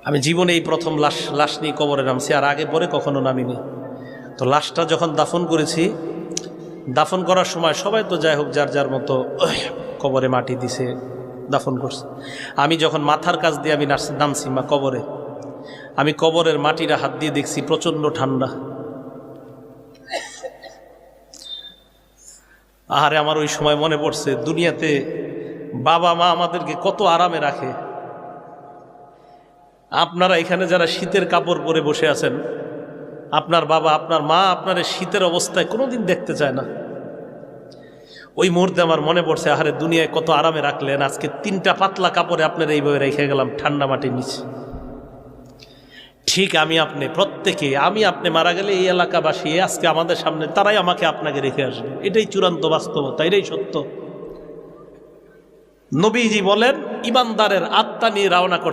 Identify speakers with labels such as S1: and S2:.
S1: আমি জীবনে এই প্রথম লাশ নিয়ে কবরে নামছি, আর আগে পরে কখনো নামিনি। তো লাশটা যখন দাফন করেছি, দাফন করার সময় সবাই তো যাই হোক যার যার মতো কবরে মাটি দিছে, দাফন করছে। আমি যখন মাথার কাছ দিয়ে আমি নামছি কবরে, আমি কবরের মাটিরা হাত দিয়ে দেখছি প্রচণ্ড ঠান্ডা। আহারে, আমার ওই সময় মনে পড়ছে দুনিয়াতে বাবা মা আমাদেরকে কত আরামে রাখে। আপনারা এখানে যারা শীতের কাপড় পরে বসে আছেন, আপনার বাবা আপনার মা আপনার শীতের অবস্থায় কোনোদিন দেখতে চায় না। ওই মুহূর্তে আমার মনে পড়ছে, আহারে দুনিয়ায় কত আরামে রাখলেন, আজকে 3টা পাতলা কাপড়ে আপনারা এইভাবে রেখে গেলাম ঠান্ডা মাটির নিচে। ঠিক আমি আপনি প্রত্যেকে, আমি আপনি মারা গেলে এই এলাকাবাসী আজকে আমাদের সামনে তারাই আমাকে আপনাকে রেখে আসবে। এটাই চূড়ান্ত বাস্তবতা, এটাই সত্য। নবীজি বলেন, ইমানদারের আত্মা নিয়ে রওনা করছে।